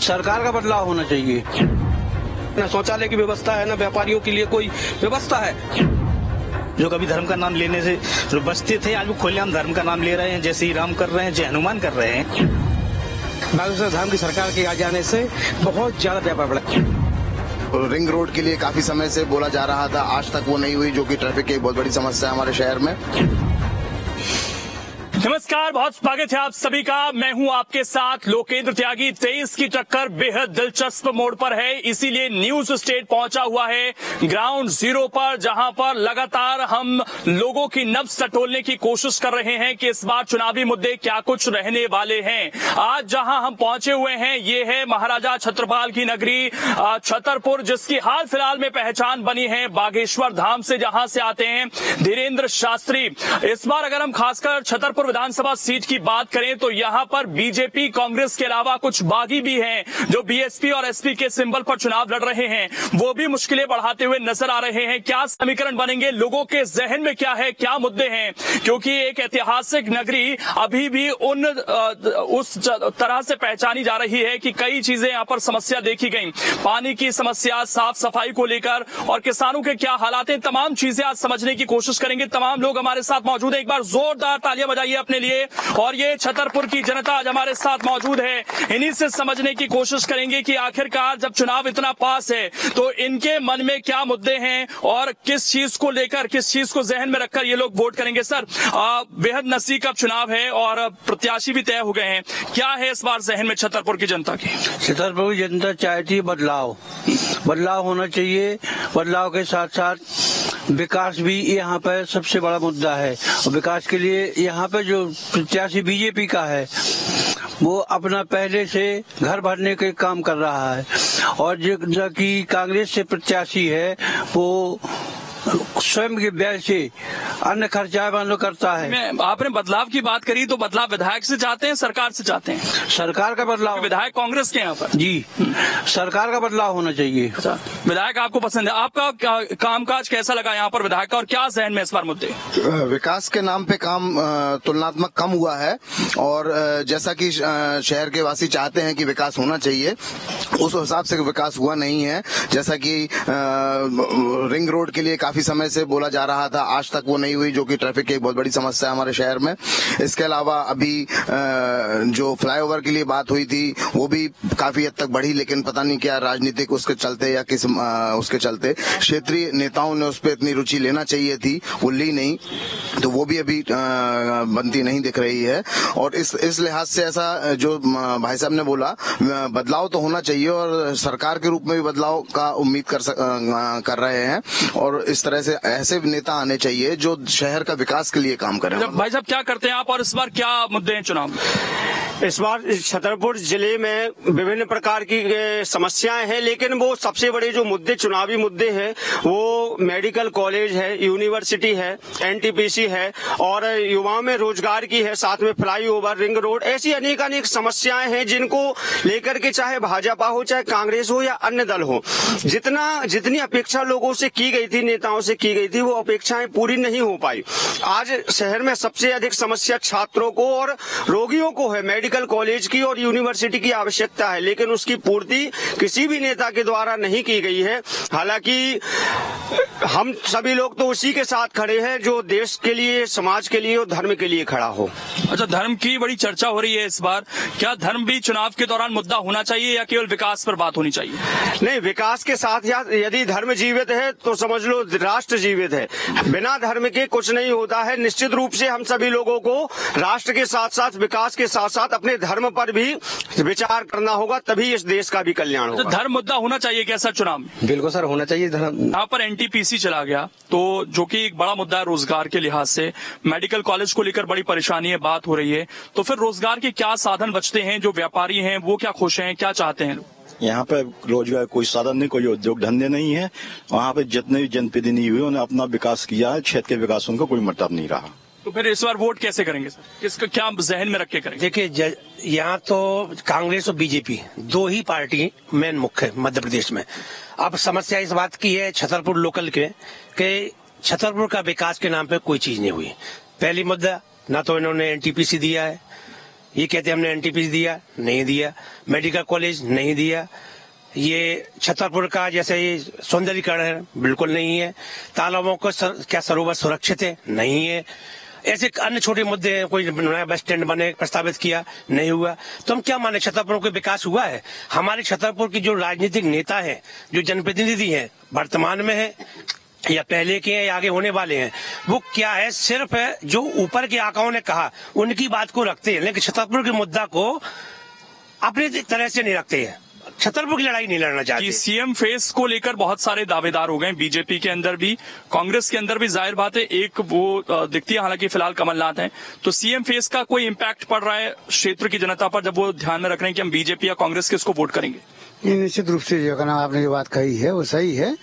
सरकार का बदलाव होना चाहिए। न शौचालय की व्यवस्था है, न व्यापारियों के लिए कोई व्यवस्था है। जो कभी धर्म का नाम लेने से बचते थे, आज वो खुलेआम धर्म का नाम ले रहे हैं। जय श्री राम कर रहे हैं, जय हनुमान कर रहे हैं। नागेश्वर धाम की सरकार के आ जाने से बहुत ज्यादा व्यापार बढ़ा। रिंग रोड के लिए काफी समय से बोला जा रहा था, आज तक वो नहीं हुई, जो कि ट्रैफिक की एक बहुत बड़ी समस्या है हमारे शहर में। नमस्कार, बहुत स्वागत है आप सभी का। मैं हूं आपके साथ लोकेंद्र त्यागी। 23 की टक्कर बेहद दिलचस्प मोड़ पर है, इसीलिए न्यूज स्टेट पहुंचा हुआ है ग्राउंड जीरो पर, जहां पर लगातार हम लोगों की नब्ज टटोलने की कोशिश कर रहे हैं कि इस बार चुनावी मुद्दे क्या कुछ रहने वाले हैं। आज जहां हम पहुंचे हुए हैं ये है महाराजा छत्रपाल की नगरी छतरपुर, जिसकी हाल फिलहाल में पहचान बनी है बागेश्वर धाम से, जहां से आते हैं धीरेन्द्र शास्त्री। इस बार अगर हम खासकर छतरपुर विधानसभा सीट की बात करें तो यहां पर बीजेपी कांग्रेस के अलावा कुछ बागी भी हैं जो बीएसपी और एसपी के सिंबल पर चुनाव लड़ रहे हैं, वो भी मुश्किलें बढ़ाते हुए नजर आ रहे हैं। क्या समीकरण बनेंगे, लोगों के जहन में क्या है, क्या मुद्दे हैं, क्योंकि एक ऐतिहासिक नगरी अभी भी उस तरह से पहचानी जा रही है कि कई चीजें यहां पर समस्या देखी गई। पानी की समस्या, साफ सफाई को लेकर और किसानों के क्या हालात हैं, तमाम चीजें आज समझने की कोशिश करेंगे। तमाम लोग हमारे साथ मौजूद हैं, एक बार जोरदार तालियां बजाइए अपने लिए। और ये छतरपुर की जनता आज हमारे साथ मौजूद है, इन्हीं से समझने की कोशिश करेंगे कि आखिरकार जब चुनाव इतना पास है तो इनके मन में क्या मुद्दे हैं और किस चीज को लेकर, किस चीज को जहन में रखकर ये लोग वोट करेंगे। सर, बेहद नजदीक अब चुनाव है और प्रत्याशी भी तय हो गए हैं, क्या है इस बार जहन में छतरपुर की जनता की? छतरपुर की जनता चाहती है बदलाव होना चाहिए। बदलाव के साथ साथ विकास भी यहाँ पर सबसे बड़ा मुद्दा है, और विकास के लिए यहाँ पर जो प्रत्याशी बीजेपी का है वो अपना पहले से घर भरने के काम कर रहा है, और जो कि कांग्रेस से प्रत्याशी है वो स्वयं के व्यय से अन्य खर्चा मान करता है। आपने बदलाव की बात करी तो बदलाव विधायक से चाहते हैं, सरकार से चाहते हैं? सरकार का बदलाव। विधायक कांग्रेस के यहाँ पर? जी, सरकार का बदलाव होना चाहिए। विधायक आपको पसंद है, आपका कामकाज कैसा लगा यहाँ पर विधायक का, और क्या जहन में इस बार मुद्दे? विकास के नाम पे काम तुलनात्मक कम हुआ है, और जैसा कि शहर के वासी चाहते हैं कि विकास होना चाहिए, उस हिसाब से विकास हुआ नहीं है। जैसा कि रिंग रोड के लिए काफी समय से बोला जा रहा था, आज तक वो नहीं हुई, जो कि ट्रैफिक की एक बहुत बड़ी समस्या है हमारे शहर में। इसके अलावा अभी जो फ्लाईओवर के लिए बात हुई थी वो भी काफी हद तक बढ़ी, लेकिन पता नहीं क्या राजनीतिक उसके चलते या किस उसके चलते क्षेत्रीय नेताओं ने उस पर इतनी रुचि लेना चाहिए थी, वो ली नहीं, तो वो भी अभी बनती नहीं दिख रही है। और इस लिहाज से ऐसा जो भाई साहब ने बोला, बदलाव तो होना चाहिए और सरकार के रूप में भी बदलाव का उम्मीद कर रहे हैं, और इस तरह से ऐसे नेता आने चाहिए जो शहर का विकास के लिए काम करें। भाई साहब, क्या करते हैं आप और इस बार क्या मुद्दे हैं चुनाव में? इस बार छतरपुर जिले में विभिन्न प्रकार की समस्याएं हैं, लेकिन वो सबसे बड़े जो मुद्दे, चुनावी मुद्दे हैं, वो मेडिकल कॉलेज है, यूनिवर्सिटी है, एनटीपीसी है, और युवाओं में रोजगार की है, साथ में फ्लाईओवर, रिंग रोड, ऐसी अनेक समस्याएं हैं जिनको लेकर के चाहे भाजपा हो, चाहे कांग्रेस हो या अन्य दल हो, जितनी अपेक्षा लोगों से की गई थी, नेताओं से की गई थी, वो अपेक्षाएं पूरी नहीं हो पाई। आज शहर में सबसे अधिक समस्या छात्रों को और रोगियों को है, मेडिकल कॉलेज की और यूनिवर्सिटी की आवश्यकता है, लेकिन उसकी पूर्ति किसी भी नेता के द्वारा नहीं की गई है। हालांकि हम सभी लोग तो उसी के साथ खड़े हैं जो देश के लिए, समाज के लिए और धर्म के लिए खड़ा हो। अच्छा, धर्म की बड़ी चर्चा हो रही है इस बार, क्या धर्म भी चुनाव के दौरान मुद्दा होना चाहिए या केवल विकास पर बात होनी चाहिए? नहीं, विकास के साथ यदि धर्म जीवित है तो समझ लो राष्ट्र जीवित है। बिना धर्म के कुछ नहीं होता है। निश्चित रूप से हम सभी लोगों को राष्ट्र के साथ साथ, विकास के साथ साथ अपने धर्म पर भी विचार करना होगा, तभी इस देश का भी कल्याण होगा। धर्म मुद्दा होना चाहिए क्या सर चुनाव में? बिल्कुल सर, होना चाहिए धर्म। यहाँ पर एनटीपीसी चला गया तो जो कि एक बड़ा मुद्दा है रोजगार के लिहाज से, मेडिकल कॉलेज को लेकर बड़ी परेशानी है, बात हो रही है, तो फिर रोजगार के क्या साधन बचते हैं? जो व्यापारी हैं वो क्या खुश हैं, क्या चाहते हैं? यहाँ पे रोजगार कोई साधन नहीं, कोई उद्योग धंधे नहीं है। वहाँ पे जितने भी जनप्रतिनिधि हुए उन्होंने अपना विकास किया है, क्षेत्र के विकास उनका कोई मतलब नहीं रहा। तो फिर इस बार वोट कैसे करेंगे सर? किसका क्या जहन में रख के करेंगे? देखिए, यहाँ तो कांग्रेस और बीजेपी दो ही पार्टी मेन मुख्य है मध्य प्रदेश में। अब समस्या इस बात की है छतरपुर लोकल के कि छतरपुर का विकास के नाम पे कोई चीज नहीं हुई। पहली मुद्दा, ना तो इन्होंने एनटीपीसी दिया है, ये कहते हैं हमने एनटीपीसी दिया, नहीं दिया, मेडिकल कॉलेज नहीं दिया, ये छतरपुर का जैसे ये सौंदर्यीकरण है बिल्कुल नहीं है, तालाबों को क्या सरोवर सुरक्षित है, नहीं है, ऐसे अन्य छोटे मुद्दे हैं, कोई नया बस स्टैंड बने प्रस्तावित किया, नहीं हुआ। तो हम क्या माने, छतरपुर का विकास हुआ है? हमारे छतरपुर की जो राजनीतिक नेता है, जो जनप्रतिनिधि हैं, वर्तमान में है या पहले के हैं या आगे होने वाले हैं, वो क्या है, सिर्फ है जो ऊपर के आकाओं ने कहा उनकी बात को रखते हैं, लेकिन छतरपुर के मुद्दा को अपनी तरह से नहीं रखते हैं, छतरपुर की लड़ाई नहीं लड़ना चाहते। सीएम फेस को लेकर बहुत सारे दावेदार हो गए, बीजेपी के अंदर भी, कांग्रेस के अंदर भी। जाहिर बात है एक वो दिखती है, हालांकि फिलहाल कमलनाथ हैं, तो सीएम फेस का कोई इम्पैक्ट पड़ रहा है क्षेत्र की जनता पर, जब वो ध्यान में रख रहे हैं कि हम बीजेपी या कांग्रेस किसको वोट करेंगे? निश्चित रूप से जो कहना आपने जो बात कही है वो सही है।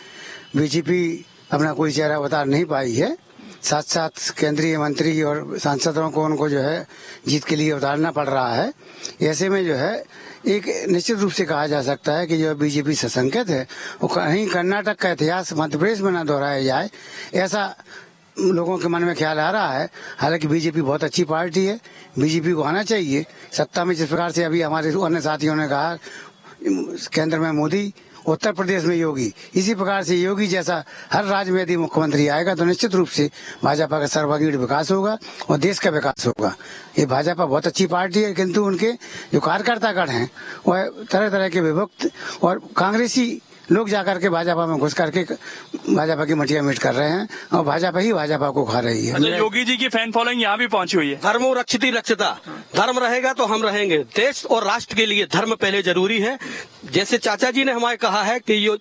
बीजेपी अपना कोई चेहरा उतार नहीं पाई है, साथ साथ केंद्रीय मंत्री और सांसदों को उनको जो है जीत के लिए उतारना पड़ रहा है। ऐसे में जो है एक निश्चित रूप से कहा जा सकता है कि जो बीजेपी सशंकित है, वो कहीं कर्नाटक का इतिहास मध्य प्रदेश में न दोहराया जाए, ऐसा लोगों के मन में ख्याल आ रहा है। हालांकि बीजेपी बहुत अच्छी पार्टी है, बीजेपी को आना चाहिए सत्ता में। जिस प्रकार से अभी हमारे अन्य साथियों ने कहा, केंद्र में मोदी, उत्तर प्रदेश में योगी, इसी प्रकार से योगी जैसा हर राज्य में यदि मुख्यमंत्री आएगा तो निश्चित रूप से भाजपा का सर्वांगीण विकास होगा और देश का विकास होगा। ये भाजपा बहुत अच्छी पार्टी है, किंतु उनके जो कार्यकर्तागण हैं वह तरह तरह के विभक्त और कांग्रेसी लोग जाकर के भाजपा में घुस करके भाजपा की मटिया मीट कर रहे हैं और भाजपा ही भाजपा को खा रही है। अच्छा, योगी जी की फैन फॉलोइंग यहाँ भी पहुंची हुई है। धर्मो रक्षिति रक्षिता, धर्म रहेगा तो हम रहेंगे। देश और राष्ट्र के लिए धर्म पहले जरूरी है। जैसे चाचा जी ने हमारे कहा है कि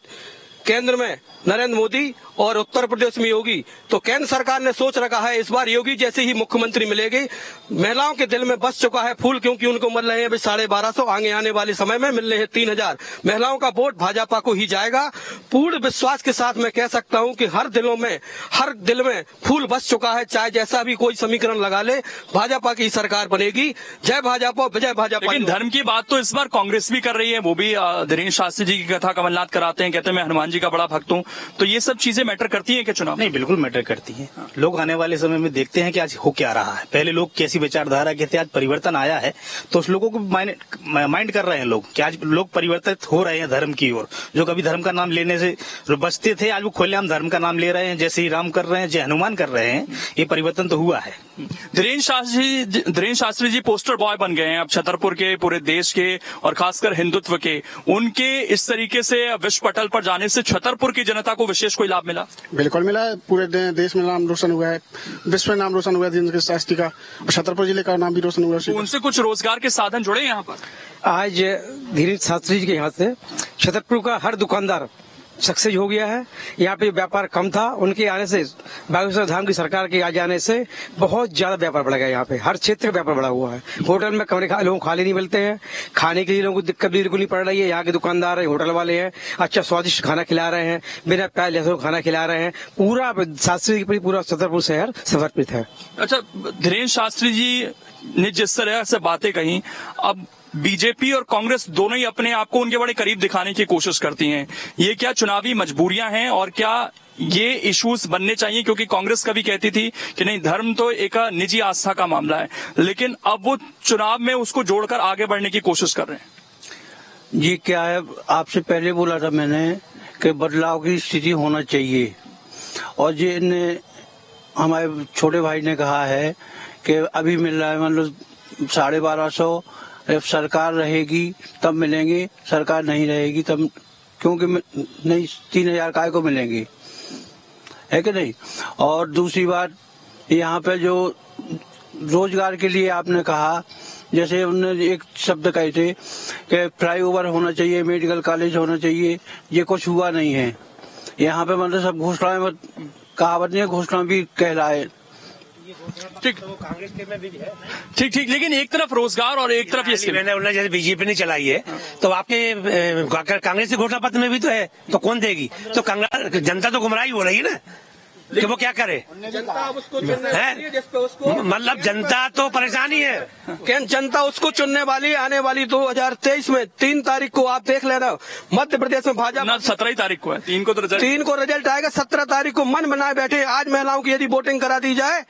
केंद्र में नरेंद्र मोदी और उत्तर प्रदेश में योगी, तो केंद्र सरकार ने सोच रखा है इस बार योगी जैसे ही मुख्यमंत्री मिलेगी। महिलाओं के दिल में बस चुका है फूल, क्योंकि उनको मिल रहे हैं 1250, आगे आने वाले समय में मिलने हैं 3000। महिलाओं का वोट भाजपा को ही जाएगा। पूर्ण विश्वास के साथ मैं कह सकता हूं कि हर दिल में फूल बस चुका है। चाहे जैसा भी कोई समीकरण लगा ले, भाजपा की सरकार बनेगी। जय भाजपा, विजय भाजपा। लेकिन धर्म की बात तो इस बार कांग्रेस भी कर रही है, वो भी धीरेन्द्र शास्त्री जी की कथा कमलनाथ कराते हैं, कहते हैं मैं हनुमान जी का बड़ा भक्त हूँ। तो ये सब चीजें मैटर करती है क्या चुनाव? नहीं, बिल्कुल मैटर करती है। लोग आने वाले समय में देखते हैं कि आज हो क्या रहा है। पहले लोग कैसी विचारधारा के थे, आज परिवर्तन आया है तो उस लोगों को माइंड कर रहे हैं लोग कि आज लोग परिवर्तित हो रहे हैं धर्म की ओर। जो कभी धर्म का नाम लेने से बचते थे, आज वो खुलेआम धर्म का नाम ले रहे हैं। जय श्री राम कर रहे हैं, जय हनुमान कर रहे हैं। ये परिवर्तन तो हुआ है। धीरेन्द्र शास्त्री जी पोस्टर बॉय बन गए हैं अब छतरपुर के, पूरे देश के और खासकर हिंदुत्व के। उनके इस तरीके से विश्व पटल पर जाने से छतरपुर की जनता को विशेष कोई लाभ मिला? बिल्कुल मिला है। पूरे देश में नाम रोशन हुआ है, विश्व में नाम रोशन हुआ है धीरेन्द्र शास्त्री का, और छतरपुर जिले का नाम भी रोशन हुआ है। उनसे कुछ रोजगार के साधन जुड़े यहाँ पर? आज धीरेन्द्र शास्त्री जी के यहाँ से छतरपुर का हर दुकानदार सक्सेस हो गया है। यहाँ पे व्यापार कम था, उनके आने से, बागेश्वर धाम की सरकार के आ जाने से बहुत ज्यादा व्यापार बढ़ गया। यहाँ पे हर क्षेत्र का व्यापार बढ़ा हुआ है। होटल में कमरे लोगों को खाली नहीं मिलते हैं, खाने के लिए लोगों को दिक्कत बिल्कुल नहीं पड़ रही है। यहाँ के दुकानदार है, होटल वाले हैं, अच्छा स्वादिष्ट खाना खिला रहे हैं, बिना प्याज लहसुन खाना खिला रहे हैं। पूरा शास्त्री जी पूरा छतरपुर शहर समर्पित है। अच्छा, धीरेन्द्र शास्त्री जी ने जिस तरह से बातें कही, अब बीजेपी और कांग्रेस दोनों ही अपने आप को उनके बड़े करीब दिखाने की कोशिश करती हैं। ये क्या चुनावी मजबूरियां हैं और क्या ये इश्यूज बनने चाहिए? क्योंकि कांग्रेस कभी कहती थी कि नहीं, धर्म तो एक निजी आस्था का मामला है, लेकिन अब वो चुनाव में उसको जोड़कर आगे बढ़ने की कोशिश कर रहे हैं। जी क्या है, आपसे पहले बोला था मैंने कि बदलाव की स्थिति होना चाहिए, और जिन हमारे छोटे भाई ने कहा है कि अभी मिल रहा है मतलब 1250, जब सरकार रहेगी तब मिलेंगे, सरकार नहीं रहेगी तब, क्योंकि नहीं 3000 काय को मिलेंगे, है कि नहीं। और दूसरी बात, यहाँ पे जो रोजगार के लिए आपने कहा, जैसे उन्होंने एक शब्द कहे थे कि फ्लाईओवर होना चाहिए, मेडिकल कॉलेज होना चाहिए, ये कुछ हुआ नहीं है। यहाँ पे मतलब सब घोषणाएं, कहावत नहीं है, घोषणा भी कहलाए। ठीक, ठीक, लेकिन एक तरफ रोजगार और एक तरफ ये मैंने जैसे बीजेपी ने चलाई है, तो आपके कांग्रेस के घोषणा पत्र में भी तो है, तो कौन देगी? तो जनता तो गुमराही हो रही है ना कि वो क्या करे। मतलब जनता तो परेशानी है। जनता उसको चुनने वाली आने वाली 2023 में 3 तारीख को आप देख लेना, मध्य प्रदेश में भाजपा 17 तारीख को है, 3 को रिजल्ट आएगा। 17 तारीख को मन बनाए बैठे। आज महिलाओं की यदि वोटिंग करा दी जाए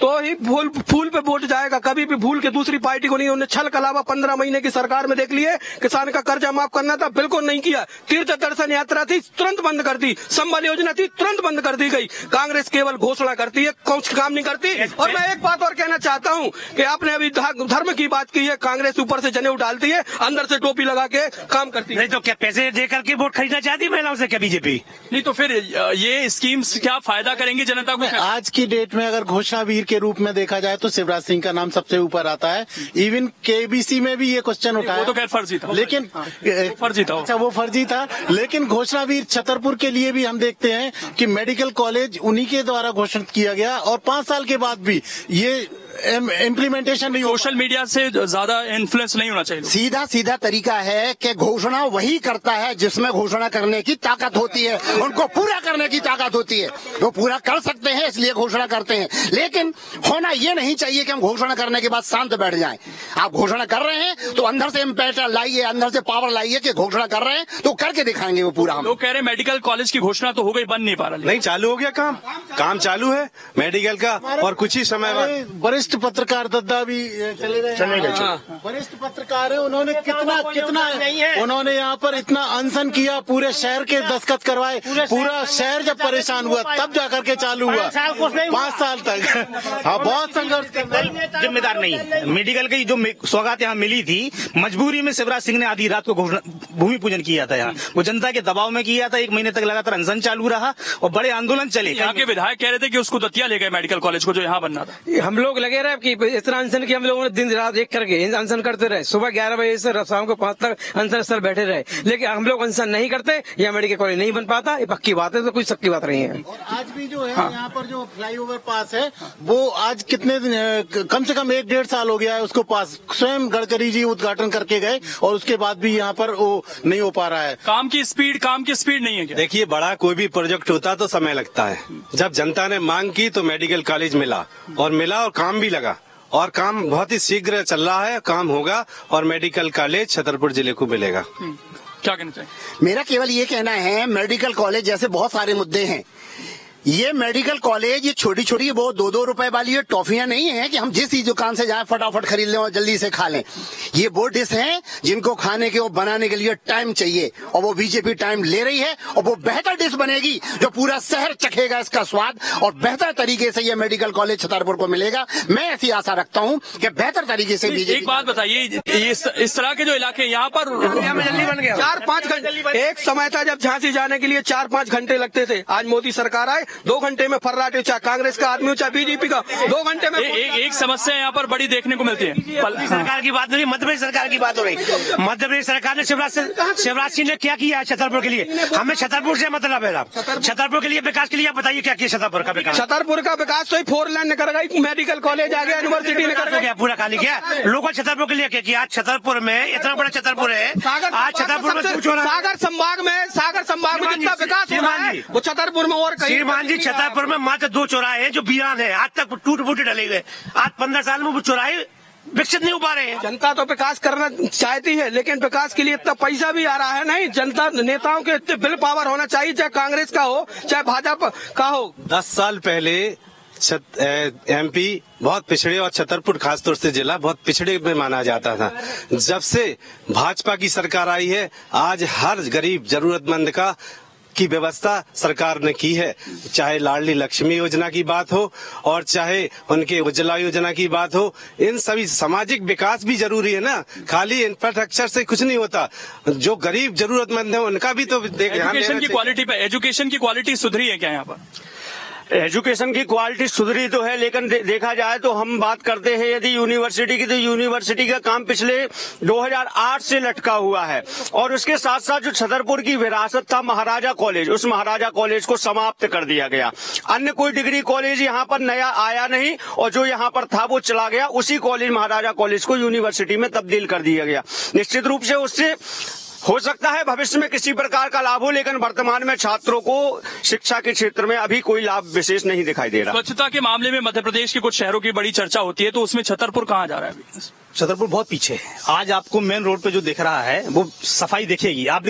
तो ही फूल पे वोट जाएगा, कभी भी भूल के दूसरी पार्टी को नहीं। उन्होंने छल कलावा 15 महीने की सरकार में देख लिए। किसान का कर्जा माफ करना था, बिल्कुल नहीं किया। तीर्थ दर्शन यात्रा थी, तुरंत बंद कर दी। संबल योजना थी, तुरंत बंद कर दी गई। कांग्रेस केवल घोषणा करती है, कुछ काम नहीं करती। और मैं एक बात और कहना चाहता हूँ कि आपने अभी धर्म की बात की है, कांग्रेस ऊपर से जनेऊ डालती है, अंदर से टोपी लगा के काम करती है। नहीं तो क्या पैसे दे करके वोट खरीदना चाहती महिलाओं से क्या बीजेपी? नहीं तो फिर ये स्कीम्स क्या फायदा करेंगी जनता को? आज की डेट में अगर घोषणा वीर के रूप में देखा जाए तो शिवराज सिंह का नाम सबसे ऊपर आता है। इवन केबीसी में भी ये क्वेश्चन उठाया, वो तो खैर फर्जी था, लेकिन फर्जी था। अच्छा, वो फर्जी था, लेकिन घोषणा वीर छतरपुर के लिए भी हम देखते हैं कि मेडिकल कॉलेज उन्हीं के द्वारा घोषित किया गया और 5 साल के बाद भी ये इम्प्लीमेंटेशन नहीं। सोशल मीडिया से ज्यादा इन्फ्लुएंस नहीं होना चाहिए। सीधा सीधा तरीका है कि घोषणा वही करता है जिसमें घोषणा करने की ताकत होती है, उनको पूरा करने की ताकत होती है। वो पूरा कर सकते हैं इसलिए घोषणा करते हैं, लेकिन होना ये नहीं चाहिए कि हम घोषणा करने के बाद शांत बैठ जाएं। आप घोषणा कर रहे हैं तो अंदर से इम्पैक्ट लाइए, अंदर से पावर लाइए कि घोषणा कर रहे हैं तो करके दिखाएंगे वो पूरा। लोग कह रहे हैं मेडिकल कॉलेज की घोषणा तो हो गई, बन नहीं पा रहा। नहीं, चालू हो गया काम चालू है मेडिकल का, और कुछ ही समय बाद वरिष्ठ पत्रकार दद्दा भी चले गए। वरिष्ठ पत्रकार है, उन्होंने कितना उन्होंने यहाँ पर इतना अनशन किया, पूरे शहर के दस्तखत करवाए, पूरा शहर जब परेशान हुआ तब जाकर के चालू हुआ। 5 साल तक हाँ, बहुत संघर्ष जिम्मेदार नहीं। मेडिकल की जो सौगात यहाँ मिली थी, मजबूरी में शिवराज सिंह ने आधी रात को भूमि पूजन किया था। यहाँ वो जनता के दबाव में किया था। 1 महीने तक लगातार अनशन चालू रहा और बड़े आंदोलन चले। यहाँ के विधायक कह रहे थे कि उसको दतिया ले गए मेडिकल कॉलेज को, जो यहाँ बनना था। हम लोग लगे रहे कि इतना अनशन की हम लोगों ने दिन रात एक करके अनशन करते रहे। सुबह 11 बजे से शाम को 5 तक अनशन स्थल बैठे रहे, लेकिन हम लोग अनशन नहीं करते, यह मेडिकल कॉलेज नहीं बन पाता। ये पक्की बात है, तो कोई शक की बात नहीं है। आज भी जो है यहाँ पर जो फ्लाईओवर पास है वो आज कितने दिन, कम से कम 1-1.5 साल हो गया है उसको पास। स्वयं गडकरी जी उद्घाटन करके गए और उसके बाद भी यहाँ पर वो नहीं हो पा रहा है। काम की स्पीड नहीं है क्या? देखिए, बड़ा कोई भी प्रोजेक्ट होता तो समय लगता है। जब जनता ने मांग की तो मेडिकल कॉलेज मिला और काम भी लगा, और काम बहुत ही शीघ्र चल रहा है। काम होगा और मेडिकल कॉलेज छतरपुर जिले को मिलेगा। क्या कहना चाहिए? मेरा केवल ये कहना है, मेडिकल कॉलेज जैसे बहुत सारे मुद्दे हैं, ये मेडिकल कॉलेज ये छोटी छोटी वो 2-2 रुपए वाली ये टॉफियां नहीं है कि हम जिस ही दुकान से जाएं फटाफट खरीद लें और जल्दी से खा लें। ये वो डिश हैं जिनको खाने के और बनाने के लिए टाइम चाहिए, और वो बीजेपी टाइम ले रही है, और वो बेहतर डिश बनेगी जो पूरा शहर चखेगा इसका स्वाद, और बेहतर तरीके से ये मेडिकल कॉलेज छतरपुर को मिलेगा। मैं ऐसी आशा रखता हूँ कि बेहतर तरीके से बीजेपी। एक बात बताइए, इस तरह के जो इलाके यहाँ पर जल्दी बन गया। 4-5 घंटे एक समय था जब झांसी जाने के लिए 4-5 घंटे लगते थे। आज मोदी सरकार आए, 2 घंटे में फर्राटे, चाहे कांग्रेस का आदमी हो चाहे बीजेपी का, 2 घंटे में। एक समस्या यहाँ पर बड़ी देखने को मिलती है। सरकार की बात नहीं, मध्य प्रदेश सरकार की बात हो रही। मध्य प्रदेश सरकार ने शिवराज सिंह ने क्या किया है छतरपुर के लिए? हमें छतरपुर से मतलब है। छतरपुर के लिए विकास के लिए आप बताइए क्या किया छतरपुर का विकास? छतरपुर का विकास तो 4 लेन ने कर गई, मेडिकल कॉलेज आ गया, यूनिवर्सिटी ने कर गया, पूरा खाली किया। लोकल छतरपुर के लिए क्या किया? छतरपुर में इतना बड़ा छतरपुर है, आज छतरपुर में सागर संभाग में जितना विकास हुआ है वो छतरपुर में और कहीं। श्रीमान जी, छतरपुर में मात्र 2 चौराहे हैं जो वीरान है, आज तक टूट-फूटे डले गए। आज 15 साल में वो चौराहे विकसित नहीं हो पा रहे हैं। जनता तो विकास करना चाहती है, लेकिन विकास के लिए इतना पैसा भी आ रहा है नहीं। जनता नेताओं के इतने बिल पावर होना चाहिए, चाहे कांग्रेस का हो चाहे भाजपा का हो। 10 साल पहले एमपी बहुत पिछड़े और छतरपुर खासतौर से जिला बहुत पिछड़े में माना जाता था। जब से भाजपा की सरकार आई है, आज हर गरीब जरूरतमंद की व्यवस्था सरकार ने की है। चाहे लाडली लक्ष्मी योजना की बात हो और चाहे उनके उज्ज्वला योजना की बात हो, इन सभी सामाजिक विकास भी जरूरी है ना। खाली इंफ्रास्ट्रक्चर से कुछ नहीं होता, जो गरीब जरूरतमंद है उनका भी तो एजुकेशन की क्वालिटी सुधरी है क्या यहाँ पर? एजुकेशन की क्वालिटी सुधरी तो है, लेकिन देखा जाए तो हम बात करते हैं यदि यूनिवर्सिटी की, तो यूनिवर्सिटी का काम पिछले 2008 से लटका हुआ है। और उसके साथ साथ जो छतरपुर की विरासत था महाराजा कॉलेज, उस महाराजा कॉलेज को समाप्त कर दिया गया। अन्य कोई डिग्री कॉलेज यहाँ पर नया आया नहीं, और जो यहाँ पर था वो चला गया। उसी कॉलेज महाराजा कॉलेज को यूनिवर्सिटी में तब्दील कर दिया गया। निश्चित रूप से उससे हो सकता है भविष्य में किसी प्रकार का लाभ हो, लेकिन वर्तमान में छात्रों को शिक्षा के क्षेत्र में अभी कोई लाभ विशेष नहीं दिखाई दे रहा। स्वच्छता के मामले में मध्य प्रदेश के कुछ शहरों की बड़ी चर्चा होती है, तो उसमें छतरपुर कहाँ जा रहा है अभी? छतरपुर बहुत पीछे है। आज आपको मेन रोड पे जो दिख रहा है वो सफाई दिखेगी। आप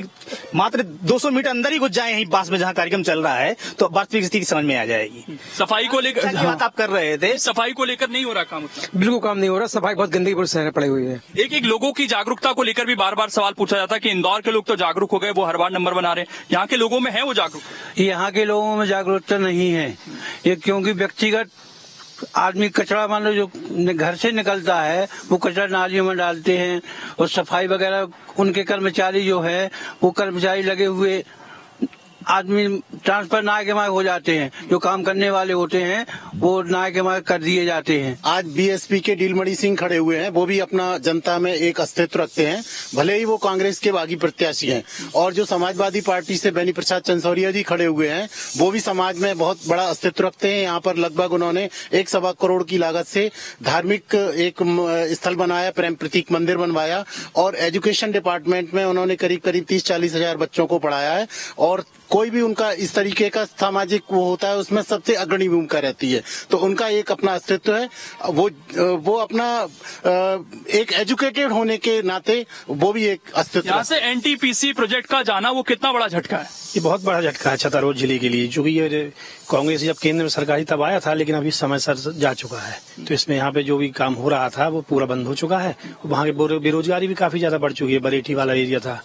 मात्र 200 मीटर अंदर ही घुस जाए यहीं पास में जहाँ कार्यक्रम चल रहा है तो वास्तविक स्थिति समझ में आ जाएगी। सफाई को लेकर बात आप कर रहे थे, सफाई को लेकर नहीं हो रहा काम उतना। बिल्कुल काम नहीं हो रहा, सफाई बहुत गंदगी पूरे शहर में पड़ी हुई है। एक लोगों की जागरूकता को लेकर भी बार बार सवाल पूछा जाता है कि इंदौर के लोग तो जागरूक हो गए, वो हर बार नंबर बना रहे हैं। यहाँ के लोगों में है वो जागरूक? यहाँ के लोगों में जागरूकता नहीं है ये, क्योंकि व्यक्तिगत आदमी कचरा मान लो जो घर से निकलता है वो कचरा नालियों में डालते हैं, और सफाई वगैरह उनके कर्मचारी जो है वो कर्मचारी लगे हुए आदमी ट्रांसफर नाय के मार्ग हो जाते हैं, जो काम करने वाले होते हैं वो नाय के मार्ग कर दिए जाते हैं। आज बीएसपी के डीलमणि सिंह खड़े हुए हैं, वो भी अपना जनता में एक अस्तित्व रखते हैं, भले ही वो कांग्रेस के बागी प्रत्याशी हैं। और जो समाजवादी पार्टी से बेनी प्रसाद चंसौरिया जी खड़े हुए हैं, वो भी समाज में बहुत बड़ा अस्तित्व रखते हैं। यहाँ पर लगभग उन्होंने 1.25 करोड़ की लागत से धार्मिक एक स्थल बनाया, प्रेम प्रतीक मंदिर बनवाया, और एजुकेशन डिपार्टमेंट में उन्होंने करीब 30-40 हजार बच्चों को पढ़ाया है। और कोई भी उनका इस तरीके का सामाजिक वो होता है उसमें सबसे अग्रणी भूमिका रहती है, तो उनका एक अपना अस्तित्व है। वो अपना एक एजुकेटेड होने के नाते वो भी एक अस्तित्व। यहाँ से एनटीपीसी प्रोजेक्ट का जाना वो कितना बड़ा झटका है? ये बहुत बड़ा झटका है छतरपुर जिले के लिए, जो कि ये कांग्रेस जब केंद्र में सरकारी तब आया था, लेकिन अभी समय सर जा चुका है। तो इसमें यहाँ पे जो भी काम हो रहा था वो पूरा बंद हो चुका है। वहाँ के बेरोजगारी भी काफी ज्यादा बढ़ चुकी है। बरेठी वाला एरिया था,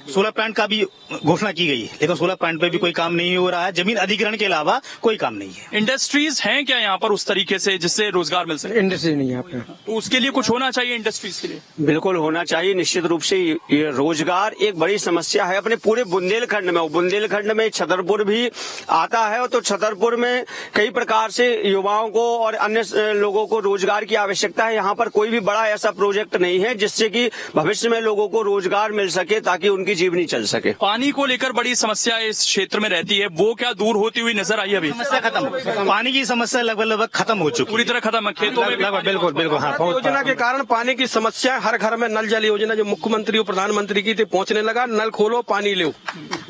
सोलर प्लांट का भी घोषणा की गई, लेकिन सोलर प्लांट पे भी कोई काम नहीं हो रहा है। जमीन अधिग्रहण के अलावा कोई काम नहीं है। इंडस्ट्रीज हैं क्या यहाँ पर उस तरीके से जिससे रोजगार मिल सके? इंडस्ट्री नहीं है यहाँ पे, तो उसके लिए कुछ होना चाहिए इंडस्ट्रीज के लिए। बिल्कुल होना चाहिए, निश्चित रूप से। ये रोजगार एक बड़ी समस्या है अपने पूरे बुंदेलखंड में। बुंदेलखंड में छतरपुर भी आता है, तो छतरपुर में कई प्रकार से युवाओं को और अन्य लोगों को रोजगार की आवश्यकता है। यहाँ पर कोई भी बड़ा ऐसा प्रोजेक्ट नहीं है जिससे कि भविष्य में लोगों को रोजगार मिल सके, ताकि उनकी जीवनी चल सके। पानी को लेकर बड़ी समस्या इस क्षेत्र में रहती है, वो क्या दूर होती हुई नजर आई? अभी समस्या खत्म, पानी की समस्या लगभग खत्म हो चुकी, पूरी तरह खत्म है। खेतों में बिल्कुल बिल्कुल। हाँ, योजना के कारण पानी की समस्या हर घर में नल जल योजना जो मुख्यमंत्री और प्रधानमंत्री की थी पहुंचने लगा। नल खोलो पानी लो,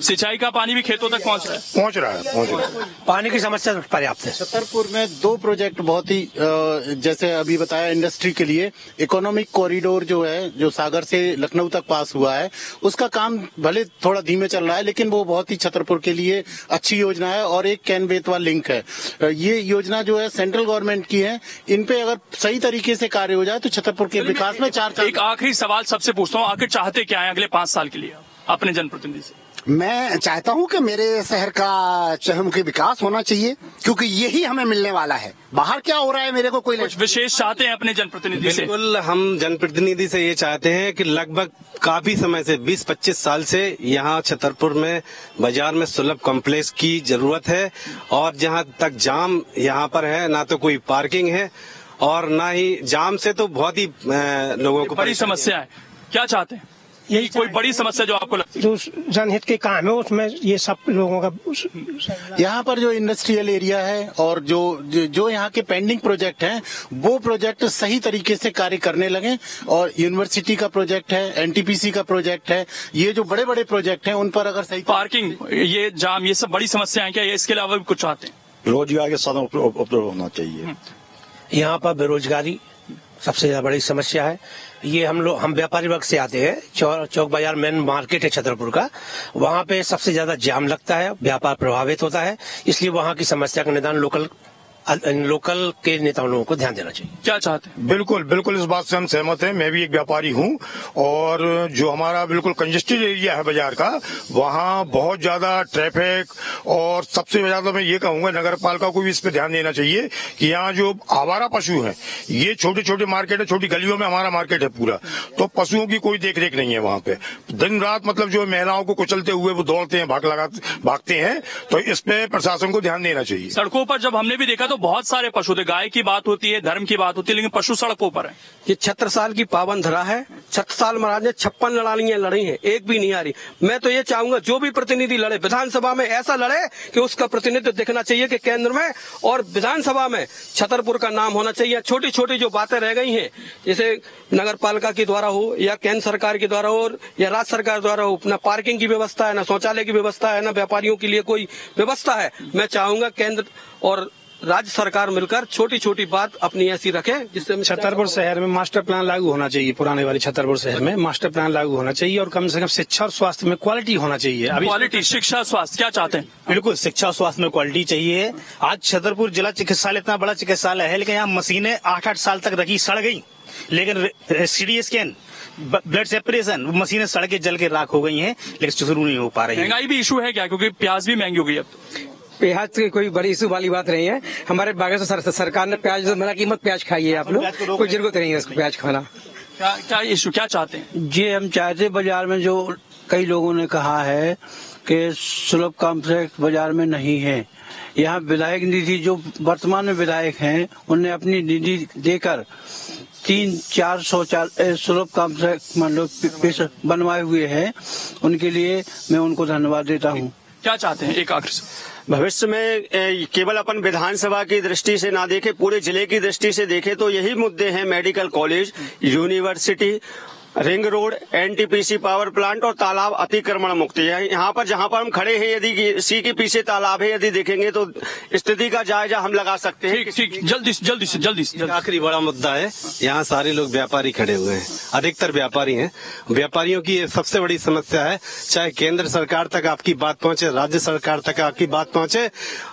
सिंचाई का पानी भी खेतों तक पहुंच रहा है। पानी की समस्या पर्याप्त है। छतरपुर में 2 प्रोजेक्ट बहुत ही जैसे अभी बताया इंडस्ट्री के लिए, इकोनॉमिक कॉरिडोर जो है, जो सागर से लखनऊ तक पास हुआ है, उसका काम भले थोड़ा धीमे चल रहा है, लेकिन वो बहुत ही छतरपुर के लिए अच्छी योजना है। और एक कैन बेतवा लिंक है, ये योजना जो है सेंट्रल गवर्नमेंट की है। इन पे अगर सही तरीके से कार्य हो जाए तो छतरपुर के विकास में 4 एक आखिरी सवाल सबसे पूछता हूँ, आखिर चाहते क्या है अगले 5 साल के लिए अपने जनप्रतिनिधि से? मैं चाहता हूं कि मेरे शहर का चहुमुखी विकास होना चाहिए, क्योंकि यही हमें मिलने वाला है। बाहर क्या हो रहा है मेरे को कोई कुछ विशेष चाहते हैं अपने जनप्रतिनिधि से? बिल्कुल, हम जनप्रतिनिधि से ये चाहते हैं कि लगभग काफी समय से 20-25 साल से यहाँ छतरपुर में बाजार में सुलभ कॉम्प्लेक्स की जरूरत है। और जहाँ तक जाम यहाँ पर है, ना तो कोई पार्किंग है और ना ही जाम से तो बहुत ही लोगों को बड़ी समस्या है। क्या चाहते हैं? यही कोई बड़ी समस्या जो आपको लगती है? जो जनहित के काम है उसमें ये सब लोगों का यहाँ पर जो इंडस्ट्रियल एरिया है और जो यहाँ के पेंडिंग प्रोजेक्ट हैं, वो प्रोजेक्ट सही तरीके से कार्य करने लगे। और यूनिवर्सिटी का प्रोजेक्ट है, एनटीपीसी का प्रोजेक्ट है, ये जो बड़े बड़े प्रोजेक्ट हैं उन पर अगर सही पार्किंग, ये जाम, ये सब बड़ी समस्या है क्या? इसके अलावा भी कुछ चाहते हैं? रोजगार के साधन उपलब्ध होना चाहिए। यहाँ पर बेरोजगारी सबसे ज्यादा बड़ी समस्या है। ये हम व्यापारी वर्ग से आते हैं। चौक बाजार मेन मार्केट है छतरपुर का, वहाँ पे सबसे ज्यादा जाम लगता है, व्यापार प्रभावित होता है। इसलिए वहाँ की समस्या का निदान लोकल के नेताओं लोगों को ध्यान देना चाहिए। क्या चाहते हैं? बिल्कुल बिल्कुल, इस बात से हम सहमत हैं। मैं भी एक व्यापारी हूँ, और जो हमारा बिल्कुल कंजेस्टेड एरिया है बाजार का, वहाँ बहुत ज्यादा ट्रैफिक, और सबसे ज्यादा मैं ये कहूंगा नगर पालिका को भी इस पे ध्यान देना चाहिए कि यहाँ जो आवारा पशु हैं, ये छोटे छोटे मार्केट है, छोटी गलियों में हमारा मार्केट है पूरा, तो पशुओं की कोई देख रेख नहीं है वहाँ पे। दिन रात मतलब जो महिलाओं को कुचलते हुए वो दौड़ते हैं, भागते हैं, तो इस पे प्रशासन को ध्यान देना चाहिए। सड़कों पर जब हमने भी देखा तो बहुत सारे पशु थे। गाय की बात होती है, धर्म की बात होती है, लेकिन पशु सड़कों पर है। ये 76 साल की पावन धरा है। 76 साल महाराज ने 56 लड़ाइयां लड़ी हैं, एक भी नहीं आ रही। मैं तो ये चाहूंगा जो भी प्रतिनिधि लड़े विधानसभा में ऐसा लड़े कि उसका प्रतिनिधित्व दिखना चाहिए कि केंद्र में और विधानसभा में छतरपुर का नाम होना चाहिए। छोटी छोटी जो बातें रह गई हैं, जैसे नगर पालिका के द्वारा हो या केंद्र सरकार के द्वारा हो या राज्य सरकार द्वारा हो, न पार्किंग की व्यवस्था है, न शौचालय की व्यवस्था है, न व्यापारियों के लिए कोई व्यवस्था है। मैं चाहूंगा केंद्र और राज्य सरकार मिलकर छोटी छोटी बात अपनी ऐसी रखे जिससे छतरपुर शहर में मास्टर प्लान लागू होना चाहिए। पुराने वाले छतरपुर शहर में मास्टर प्लान लागू होना चाहिए और कम से कम शिक्षा और स्वास्थ्य में क्वालिटी होना चाहिए। अभी क्वालिटी, शिक्षा, स्वास्थ्य क्या चाहते हैं? बिल्कुल, शिक्षा और स्वास्थ्य में क्वालिटी चाहिए। आज छतरपुर जिला चिकित्सालय इतना बड़ा चिकित्सालय है, लेकिन यहाँ मशीनें 8-8 साल तक रखी, सड़ गई। लेकिन सीटी स्कैन, ब्लड सेपरेशन, मशीनें सड़ के जल के राख हो गई हैं, लेकिन शुरू नहीं हो पा रही है। महंगाई भी इशू है क्या? क्योंकि प्याज भी महंगी हो गई अब। प्याज की कोई बड़ी इशू वाली बात नहीं है। हमारे बागेश्वर सरकार ने प्याज मना कीमत प्याज खाइए आप लोग, कोई जरूरत नहीं है इसको प्याज खाना। क्या इशू, क्या चाहते हैं? जी, हम चाहते बाजार में जो कई लोगों ने कहा है कि सुलभ कॉम्प्लेक्स बाजार में नहीं है। यहाँ विधायक निधि, जो वर्तमान में विधायक हैं, उनने अपनी निधि देकर 300-400 सुलभ कॉम्प्लेक्स मतलब बनवाए हुए हैं। उनके लिए मैं उनको धन्यवाद देता हूँ। क्या चाहते हैं एक आखिर से? भविष्य में केवल अपन विधानसभा की दृष्टि से ना देखे, पूरे जिले की दृष्टि से देखे तो यही मुद्दे हैं: medical college, university, ring road, NTPC power plant और तालाब अतिक्रमण मुक्ति है। यहाँ पर जहाँ पर हम खड़े हैं, यदि इसी के पीछे तालाब है, यदि देखेंगे तो स्थिति का जायजा हम लगा सकते हैं। ठीक, जल्दी से। आखिरी बड़ा मुद्दा है, यहाँ सारे लोग व्यापारी खड़े हुए हैं, अधिकतर व्यापारी हैं। व्यापारियों की ये सबसे बड़ी समस्या है, चाहे केंद्र सरकार तक आपकी बात पहुंचे, राज्य सरकार तक आपकी बात पहुंचे,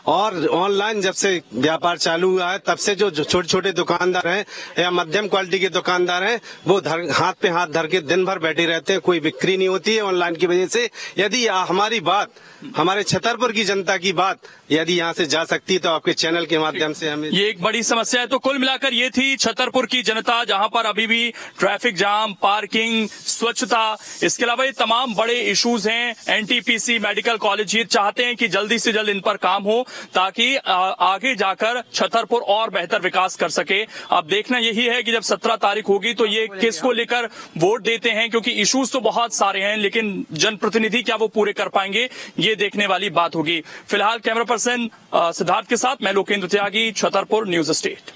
और ऑनलाइन जब से व्यापार चालू हुआ है तब से जो छोटे छोटे दुकानदार हैं या मध्यम क्वालिटी के दुकानदार हैं, वो हाथ पे हाथ धर के दिन भर बैठे रहते हैं, कोई बिक्री नहीं होती है ऑनलाइन की वजह से। यदि हमारी बात, हमारे छतरपुर की जनता की बात यदि यहाँ से जा सकती है तो आपके चैनल के माध्यम से हमें, ये एक बड़ी समस्या है। तो कुल मिलाकर ये थी छतरपुर की जनता, जहां पर अभी भी ट्रैफिक जाम, पार्किंग, स्वच्छता, इसके अलावा ये तमाम बड़े इश्यूज हैं। एनटीपीसी, मेडिकल कॉलेज ये चाहते हैं कि जल्दी से जल्द इन पर काम हो ताकि आगे जाकर छतरपुर और बेहतर विकास कर सके। अब देखना यही है कि जब 17 तारीख होगी तो ये किसको लेकर वोट देते हैं, क्योंकि इश्यूज तो बहुत सारे हैं, लेकिन जनप्रतिनिधि क्या वो पूरे कर पाएंगे, ये देखने वाली बात होगी। फिलहाल कैमरा पर्सन सिद्धार्थ के साथ मैं लोकेंद्र त्यागी, छतरपुर न्यूज स्टेट।